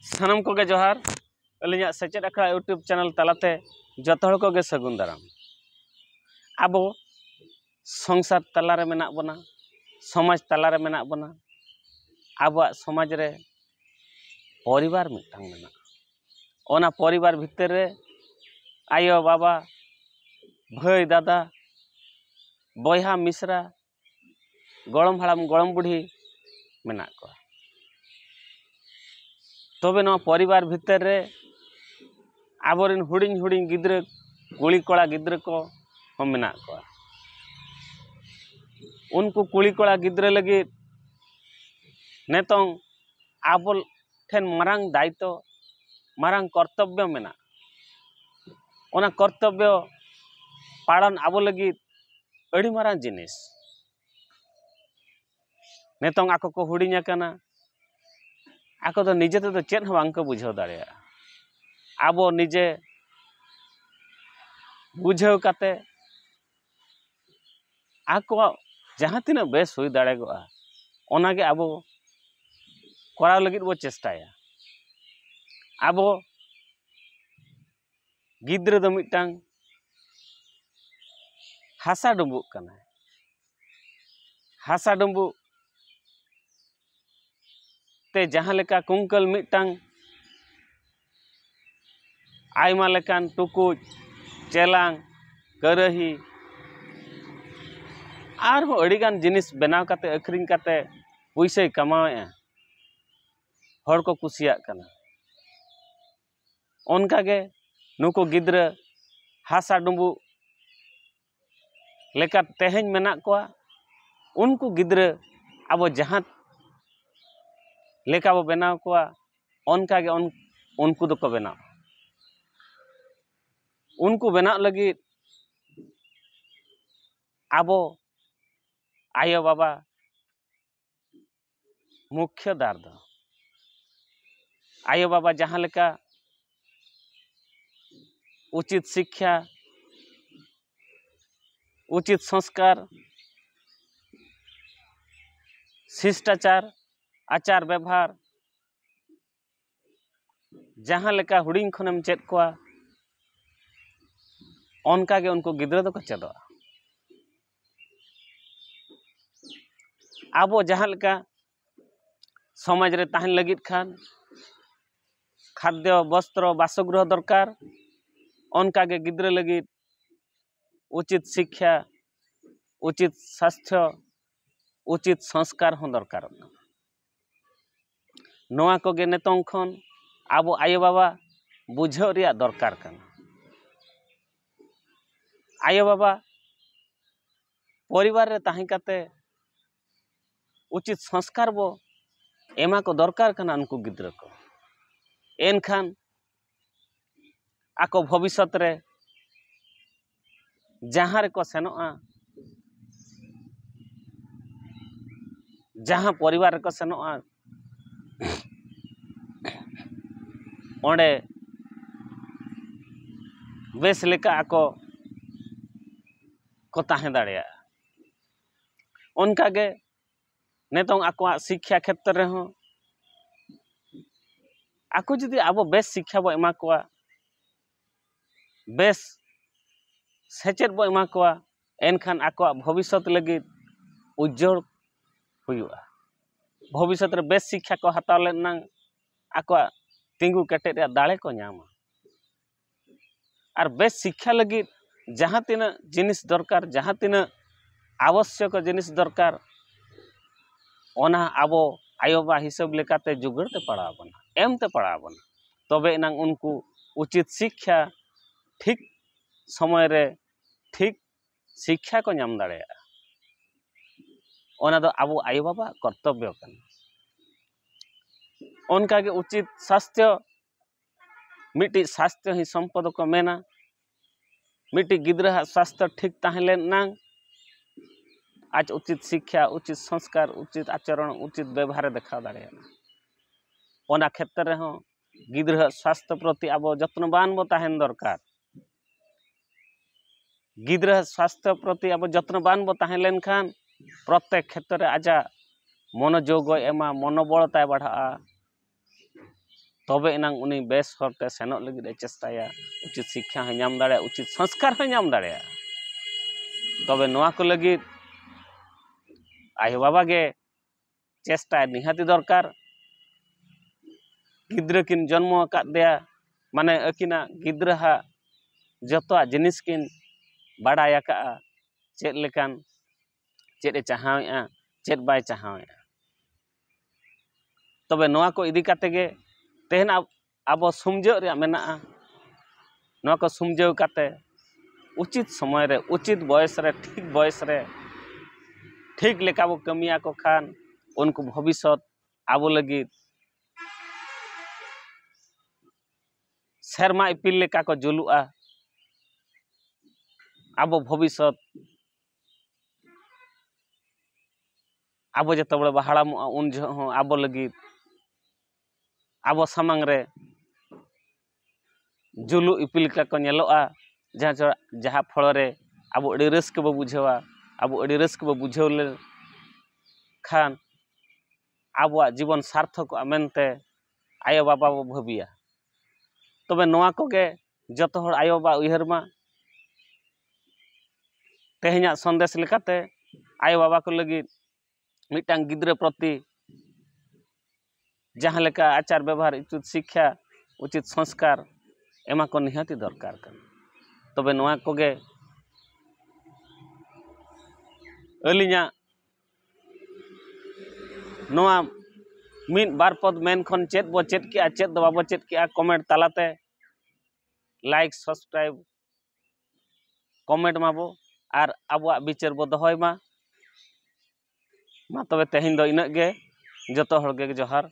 सानम कोगे जोहार अलिया सेचेद अखड़ा YouTube channel तलाते जतो हड़ कोगे सगुन दाराम आबो संसार तलारे मेना बना समाज तलारे मेना बना आबो समाज रे परिवार मिटांग मेना ओना परिवार भितर रे आयो बाबा भाई दादा बयहा मिश्रा गड़म हाड़ाम गड़म बुढ़ी मेना को तबे न परिवार भितर रे आबोरिन हुडिंग हुडिंग गिद्रे कुली कड़ा गिद्रे को हम मेना को उनको कुली कड़ा गिद्रे लगी नेतों आबो ठेन मारांग दायित्व मारांग कर्तव्य मेना ओना कर्तव्य पालन आबो लगी अड़ी मारांग जिनिस नेतों आको को हुडिंग आकना आको तो निजे तो चेत हूँ बांग को बुझाव दाड़ेया आबो निजे बुझाव काते आको जहाँ तीना बेस हुई दाड़ेगोआ ओनागे आबो कराव लगिद बो चेष्टाया आबो गिद्रे दो मिटांग हासा डुम्बुक कना हासा डुम्बुक ते जहाँ लेका कुंकल मिटांग आयमा लेकान टुकुज चेलांग करही आर हो अड़ीगान जिनिस बनाव काते अखरिंग काते पैसे कमावेआ हर को कुसिया कना ओनकागे नुको गिद्रा हासा डुम्बु लेका तेहेñ मेना कोआ उनको गिद्रा अब जहाँ लेका बो बनाव कोआ ओनकागे उनको दो को बनाव उनको बनाव लगी आबो आयो बाबा मुख्य दार दो आयो बाबा जहाँ लेका उचित शिक्षा उचित संस्कार शिष्टाचार आचार व्यवहार जहाँ लेका हुडिंग खनम चेत कोआ ओनकागे उनको गिद्रा दो को चेदोआ आबो जहाँ लेका समाज रे ताहन लगित खान खाद्य वस्त्र बासगृह दरकार ओनकागे गिद्रा लगित उचित शिक्षा उचित स्वास्थ्य उचित संस्कार हो दरकार नोआ कोगे नेतों खन आबो आयो बाबा बुझाव रिया दरकार कना आयो बाबा परिवार रे ताही काते उचित संस्कार बो एमा को दरकार कना उनको गिद्रा को एनखान आको भविष्यत रे जहाँ रे को सेनोआ जहाँ परिवार को सेनोआ ओंडे बेस लेका आको को ताहे दाड़ेया ओनकागे नेतों आको शिक्षा क्षेत्र रे हो आको जुदी आबो बेस शिक्षा बो एमा कोआ बेस सेचेद बो एमा कोआ एनखान आको भविष्यत लगी उज्जवल हुआ भविष्यत रे बेस शिक्षा को हताव लेना आको तिंगु केटेद रे दाड़े को नामा और बेस शिक्षा लगी जहाँ तीना जिनिस दरकार जहाँ तीना आवश्यक जिनिस दरकार ओना आबो आयोबा हिसाब लेकाते जुगड़ते पड़ा बना एमते पड़ा बना तबे इनांग उनको उचित शिक्षा ठीक समय रे ठीक शिक्षा को नाम दाड़ेया ओना दो आबो आयो बाबा कर्तव्य कना ओनकागे उचित स्वास्थ्य मिट्टी स्वास्थ्य ही संपद को मेना मिट्टी गिद्रा स्वास्थ्य ठीक ताहें नांग आज उचित शिक्षा उचित संस्कार उचित आचरण उचित व्यवहार देखा दाड़ेया ओना क्षेत्र रे हो गिद्रा स्वास्थ्य प्रति आबो जत्नबान बो ताहेन दरकार गिद्रा स्वास्थ्य प्रति आबो जत्नबान बो ताहें लेनखान प्रत्येक क्षेत्र रे आजा मनोयोग एमा मनोबल ताय बढ़ा तबे एनांग उनी बेस हरते सेनोग लगिद ए चेष्टाया उचित शिक्षा हय नाम दाड़े उचित संस्कार हय नाम दाड़े तबे नोआ को लगिद आयो बाबा गे चेष्टा निहाती दरकार गिद्रा किन जन्म आकादेया माने अकिना गिद्रा हा जतो जिनिस किन बाड़ाय आका चेद लेकान चेद ए चाहावेआ चेद बाय चाहावेआ तबे नोआ को इदी काते गे तेहन आबो सुमजो रे मेनाआ नोआ को सुमजो काते उचित समय रे उचित बयस रे ठीक लेका बो कमिया को खान उनको भविष्य आबो लगिद शर्मा इपिल लेका को जुलुआ आबो भविष्य आबो जतो बड़े हाड़ामोआ उन जो आबो लगिद आबो सामांग रे जुलु इपिल का को नेलोआ जहाँ फल रे आबो अड़ी रस्क बो बुझेवा आबो अड़ी रस्क बो बुझेव ले खान आबो जीवन सार्थक मेनते आयो बाबा बो भाबिया तबे नोआ को गे जतो हर आयो बाबा उयहर मा तेहना संदेश लेकाते आयो बाबा को लगिद मिटांग गिद्रा प्रति जहाँ लेका आचार व्यवहार उचित शिक्षा उचित संस्कार एमा को निहाती दरकार कर तबे नोआ को गे अलिया नोआ मिन बार पद मेन खन चेद बो चेद के चेद दो बाबो चेद के कमेंट तालाते लाइक सब्सक्राइब कमेंट माबो और आबुआ विचार बो दहय मा तबे तेहिन दो इना गे जतो हर गे जोहार।